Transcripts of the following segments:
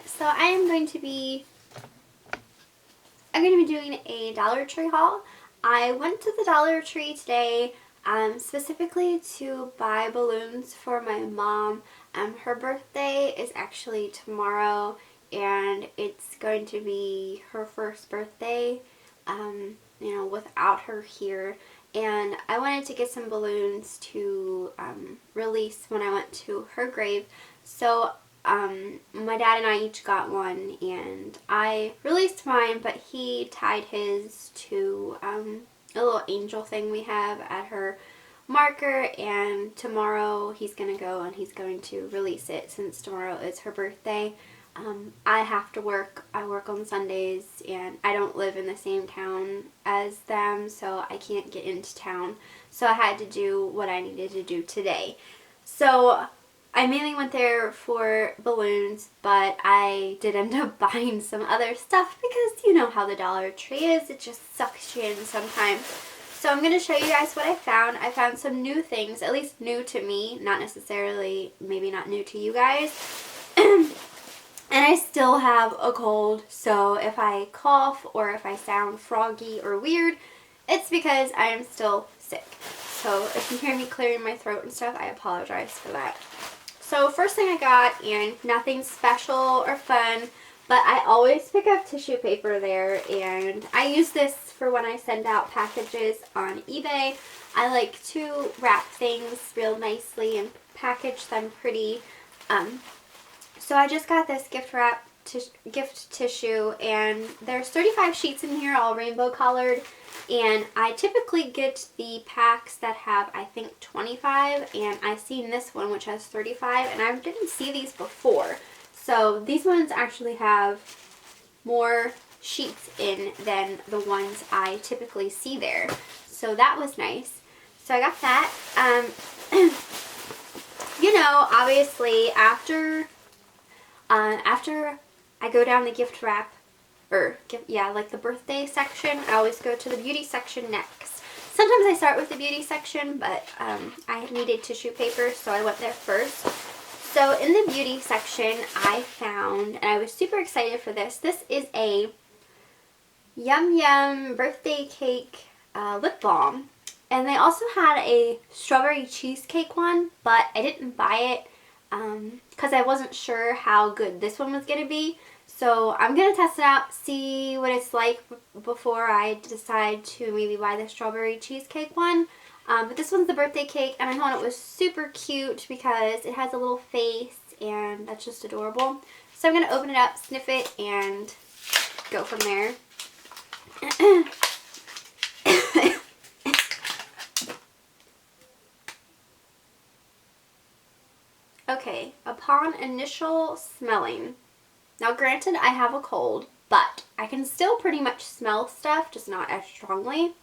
So I'm going to be doing a Dollar Tree haul. I went to the Dollar Tree today specifically to buy balloons for my mom. Her birthday is actually tomorrow, and it's going to be her first birthday, without her here. And I wanted to get some balloons to release when I went to her grave. So my dad and I each got one, and I released mine, but he tied his to a little angel thing we have at her marker, and tomorrow he's going to go and he's going to release it since tomorrow is her birthday. I have to work. I work on Sundays, and I don't live in the same town as them, so I can't get into town. So I had to do what I needed to do today. So I mainly went there for balloons, but I did end up buying some other stuff because you know how the Dollar Tree is. It just sucks you in sometimes. So I'm going to show you guys what I found. I found some new things, at least new to me, not necessarily, maybe not new to you guys. And I still have a cold, so if I cough or if I sound froggy or weird, it's because I am still sick. So if you hear me clearing my throat and stuff, I apologize for that. So first thing I got, and nothing special or fun, but I always pick up tissue paper there, and I use this for when I send out packages on eBay. I like to wrap things real nicely and package them pretty. So I just got this gift tissue, and there's 35 sheets in here, all rainbow colored, and I typically get the packs that have, I think, 25, and I've seen this one which has 35, and I didn't see these before. So these ones actually have more sheets in than the ones I typically see there. So that was nice. So I got that. Obviously after I go down the gift wrap, like the birthday section, I always go to the beauty section next. Sometimes I start with the beauty section, but I needed tissue paper, so I went there first. So in the beauty section, I found, and I was super excited for this, this is a Yum Yum birthday cake lip balm. And they also had a strawberry cheesecake one, but I didn't buy it because I wasn't sure how good this one was going to be. So I'm going to test it out, see what it's like before I decide to maybe buy the strawberry cheesecake one. But this one's the birthday cake, and I thought it was super cute because it has a little face, and that's just adorable. So I'm going to open it up, sniff it, and go from there. Okay, upon initial smelling. Now granted, I have a cold, but I can still pretty much smell stuff, just not as strongly.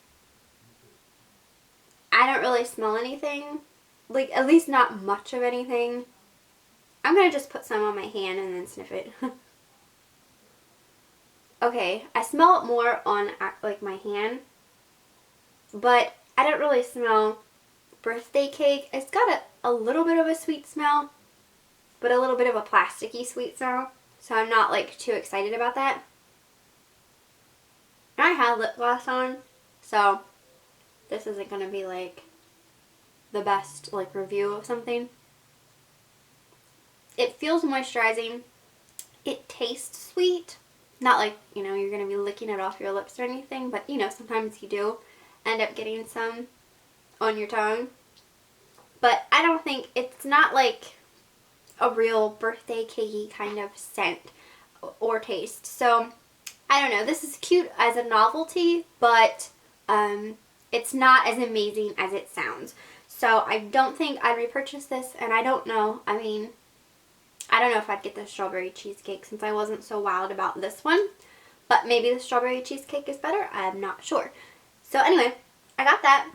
I don't really smell anything, like at least not much of anything. I'm going to just put some on my hand and then sniff it. Okay, I smell it more on like my hand, but I don't really smell birthday cake. It's got a little bit of a sweet smell, but a little bit of a plasticky sweet smell. So I'm not like too excited about that. And I had lip gloss on, so this isn't going to be like the best like review of something. It feels moisturizing. It tastes sweet. Not like, you're going to be licking it off your lips or anything, but sometimes you do end up getting some on your tongue. But I don't think, it's not like a real birthday cakey kind of scent or taste. So, I don't know. This is cute as a novelty, but it's not as amazing as it sounds. So, I don't think I'd repurchase this, and I don't know. I mean, I don't know if I'd get the strawberry cheesecake since I wasn't so wild about this one. But maybe the strawberry cheesecake is better. I'm not sure. So, anyway, I got that.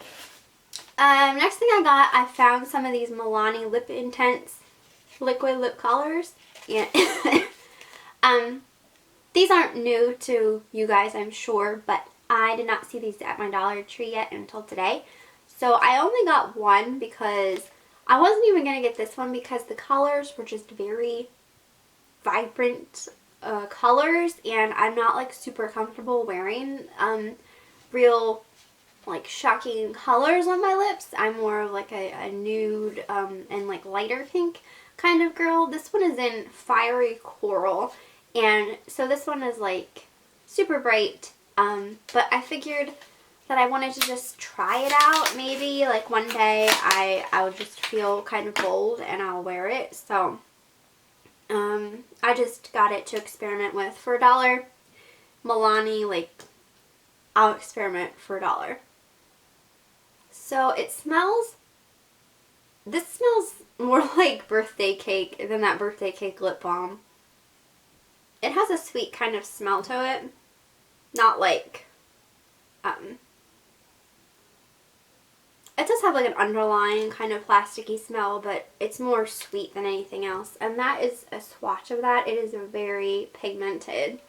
Next thing I found some of these Milani Lip Intense liquid lip colors. Yeah. These aren't new to you guys, I'm sure, but I did not see these at my Dollar Tree yet until today. So I only got one because I wasn't even going to get this one because the colors were just very vibrant colors, and I'm not like super comfortable wearing real like shocking colors on my lips. I'm more of like a nude and like lighter pink kind of girl. This one is in fiery coral, and so this one is like super bright, but I figured that I wanted to just try it out. Maybe like one day I'll just feel kind of bold and I'll wear it. So I just got it to experiment with for $1. Milani, like, I'll experiment for $1. So it smells, this smells more like birthday cake than that birthday cake lip balm. It has a sweet kind of smell to it. Not like, it does have like an underlying kind of plasticky smell, but it's more sweet than anything else. And that is a swatch of that. It is very pigmented.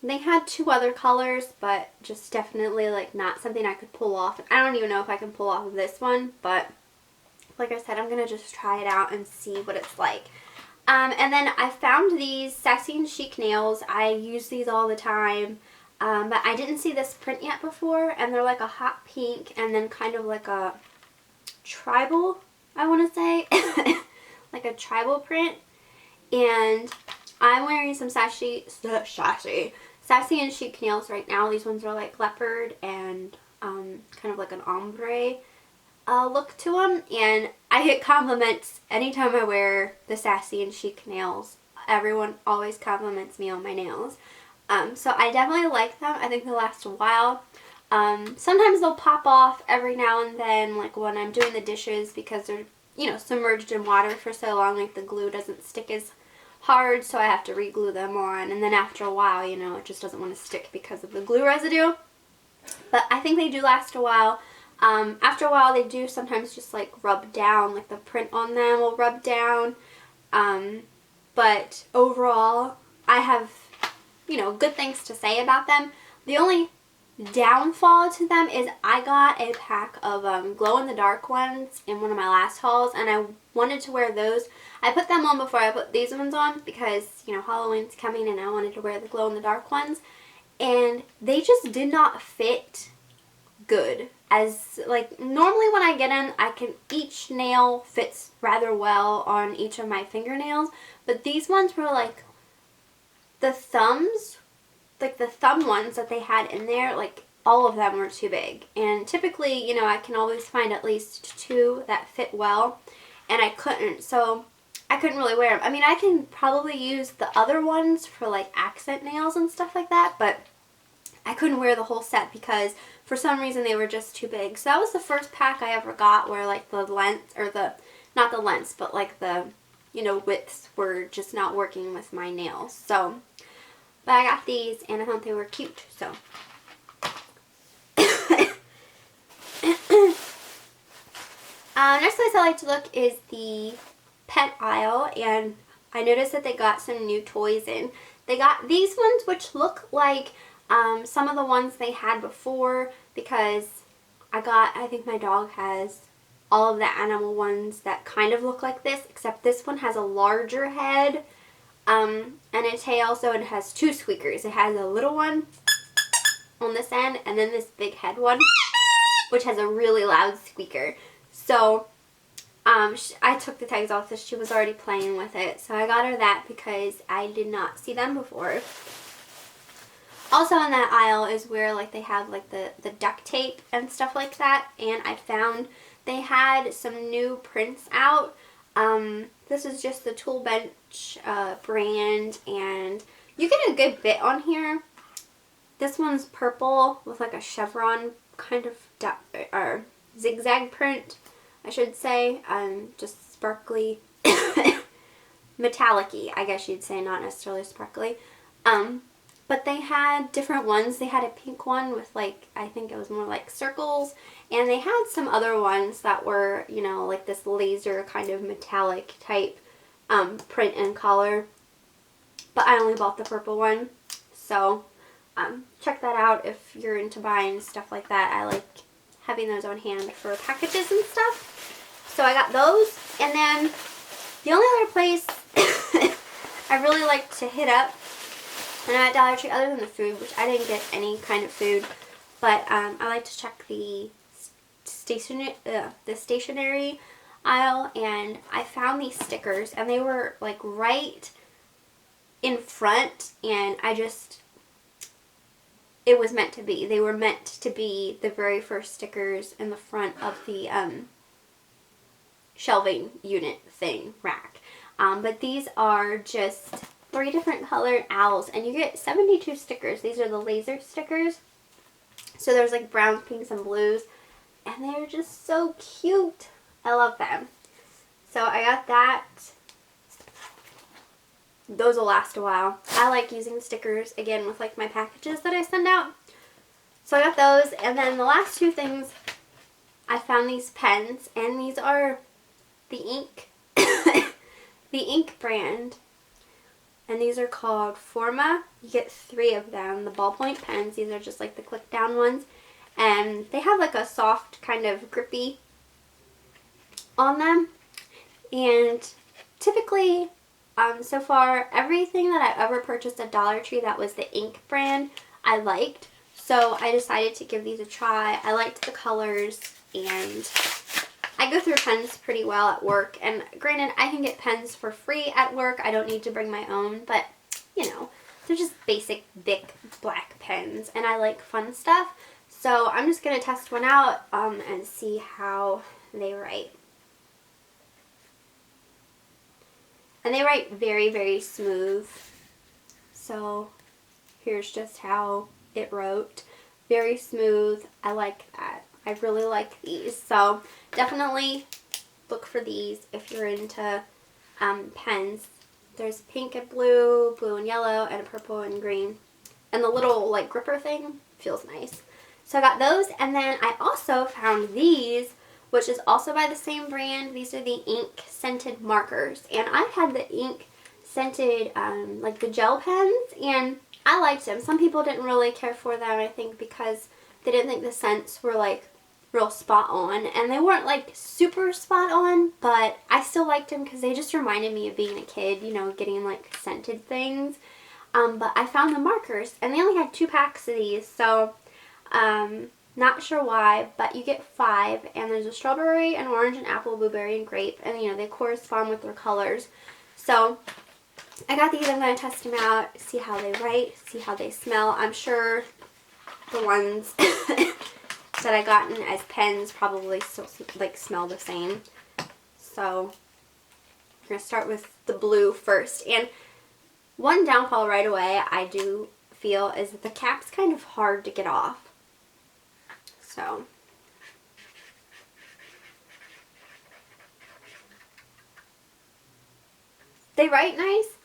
They had 2 other colors, but just definitely like not something I could pull off. I don't even know if I can pull off this one, but like I said, I'm going to just try it out and see what it's like. And then I found these Sassy and Chic nails. I use these all the time. But I didn't see this print yet before, and they're like a hot pink and then kind of like a tribal, I want to say, like a tribal print. And I'm wearing some Sassy and Chic nails right now. These ones are like leopard and kind of like an ombre look to them, and I get compliments anytime I wear the Sassy and Chic nails. Everyone always compliments me on my nails. So I definitely like them. I think they last a while. Sometimes they'll pop off every now and then, like when I'm doing the dishes, because they're, you know, submerged in water for so long, like the glue doesn't stick as hard, so I have to re-glue them on. And then after a while, you know, it just doesn't want to stick because of the glue residue. But I think they do last a while. After a while, they do sometimes just like rub down, like the print on them will rub down. But overall, I have, you know, good things to say about them. The only downfall to them is I got a pack of glow-in-the-dark ones in one of my last hauls, and I wanted to wear those. I put them on before I put these ones on because, you know, Halloween's coming and I wanted to wear the glow-in-the-dark ones, and they just did not fit good. As like normally when I get in, each nail fits rather well on each of my fingernails, but these ones were like the thumbs, like the thumb ones that they had in there, like all of them were too big. And typically, you know, I can always find at least 2 that fit well, and I couldn't, so I couldn't really wear them. I mean, I can probably use the other ones for like accent nails and stuff like that, but I couldn't wear the whole set because for some reason they were just too big. So that was the first pack I ever got where like the length, or the, not the lengths, but like the, you know, widths were just not working with my nails. So, but I got these and I thought they were cute, so. Next place I like to look is the pet aisle, and I noticed that they got some new toys in. They got these ones which look like some of the ones they had before, because I think my dog has all of the animal ones that kind of look like this, except this one has a larger head and a tail, so it has 2 squeakers. It has a little one on this end and then this big head one, which has a really loud squeaker. So I took the tags off because she was already playing with it, so I got her that because I did not see them before. Also in that aisle is where like they have like the duct tape and stuff like that, and I found they had some new prints out. This is just the Tool Bench brand, and you get a good bit on here. This one's purple with like a chevron kind of zigzag print, I should say. Just sparkly, metallic-y, I guess you'd say, not necessarily sparkly. But they had different ones. They had a pink one with like, I think it was more like circles. And they had some other ones that were, you know, like this laser kind of metallic type print and color. But I only bought the purple one. So check that out if you're into buying stuff like that. I like having those on hand for packages and stuff. So I got those. And then the only other place I really like to hit up when I'm at Dollar Tree, other than the food, which I didn't get any kind of food, but I like to check the stationery aisle, and I found these stickers, and they were like right in front, and it was meant to be. They were meant to be the very first stickers in the front of the shelving unit thing, rack. But these are just 3 different colored owls, and you get 72 stickers. These are the laser stickers. So there's like browns, pinks, and blues, and they're just so cute. I love them. So I got that. Those will last a while. I like using stickers, again, with like my packages that I send out. So I got those, and then the last 2 things, I found these pens, and these are the ink, the ink brand, and these are called Forma. You get 3 of them, the ballpoint pens. These are just like the click down ones, and they have like a soft kind of grippy on them, and typically so far, everything that I've ever purchased at Dollar Tree that was the ink brand, I liked. So I decided to give these a try. I liked the colors, and I go through pens pretty well at work. And granted, I can get pens for free at work. I don't need to bring my own, but you know, they're just basic Bic black pens, and I like fun stuff. So I'm just going to test one out and see how they write. And they write very, very smooth. So here's just how it wrote. Very smooth. I like that. I really like these. So definitely look for these if you're into pens. There's pink and blue, blue and yellow, and a purple and green. And the little like gripper thing feels nice. So I got those, and then I also found these, which is also by the same brand. These are the ink scented markers, and I've had the ink scented like the gel pens, and I liked them. Some people didn't really care for them, I think, because they didn't think the scents were like real spot on, and they weren't like super spot on, but I still liked them because they just reminded me of being a kid, you know, getting like scented things. But I found the markers, and they only had 2 packs of these, so not sure why, but you get 5, and there's a strawberry, an orange, an apple, blueberry, and grape, and you know, they correspond with their colors. So I got these. I'm going to test them out, see how they write, see how they smell. I'm sure the ones that I gotten as pens probably still like smell the same. So I'm going to start with the blue first. And one downfall right away I do feel is that the cap's kind of hard to get off. So they write nice,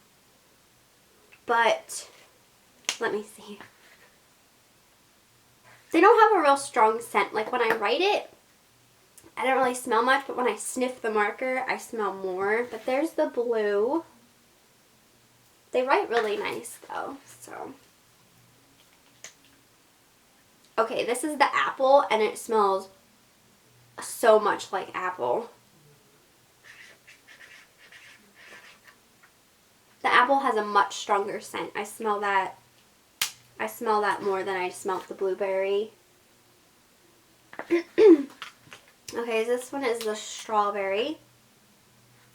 but let me see. They don't have a real strong scent. Like when I write it, I don't really smell much, but when I sniff the marker, I smell more. But there's the blue. They write really nice though, so. Okay, this is the apple, and it smells so much like apple. The apple has a much stronger scent. I smell that more than I smelled the blueberry. Okay, this one is the strawberry.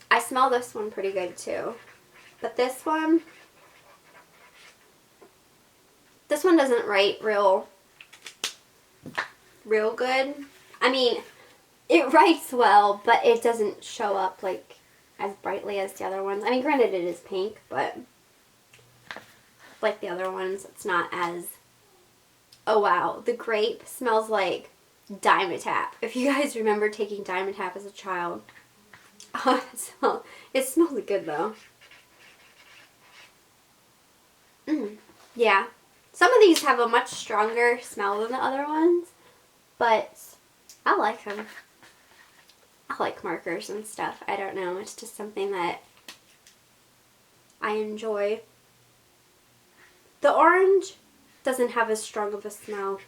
I smell this one pretty good too. But this one doesn't write real good. I mean, it writes well, but it doesn't show up like as brightly as the other ones. I mean, granted it is pink, but like the other ones, it's not as, oh wow, the grape smells like Dimetap. If you guys remember taking Dimetap as a child. Oh, it smells good though. Yeah. Some of these have a much stronger smell than the other ones, but I like them. I like markers and stuff. I don't know. It's just something that I enjoy. The orange doesn't have as strong of a smell.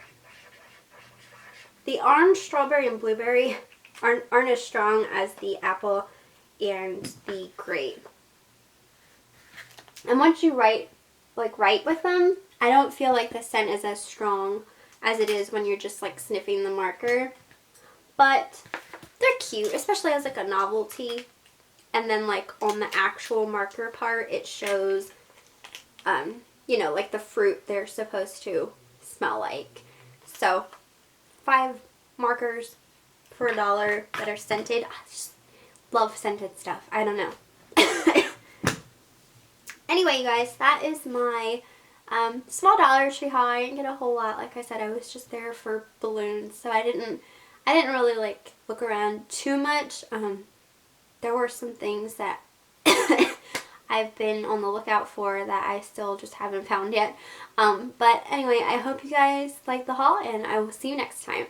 The orange, strawberry, and blueberry aren't as strong as the apple and the grape. And once you write with them, I don't feel like the scent is as strong as it is when you're just like sniffing the marker. But they're cute, especially as like a novelty. And then like on the actual marker part, it shows, you know, like the fruit they're supposed to smell like. So 5 markers for $1 that are scented. I just love scented stuff. I don't know. Anyway, you guys, that is my small Dollar Tree haul. I didn't get a whole lot. Like I said, I was just there for balloons, so I didn't really like look around too much. There were some things that I've been on the lookout for that I still just haven't found yet. But anyway, I hope you guys like the haul, and I will see you next time.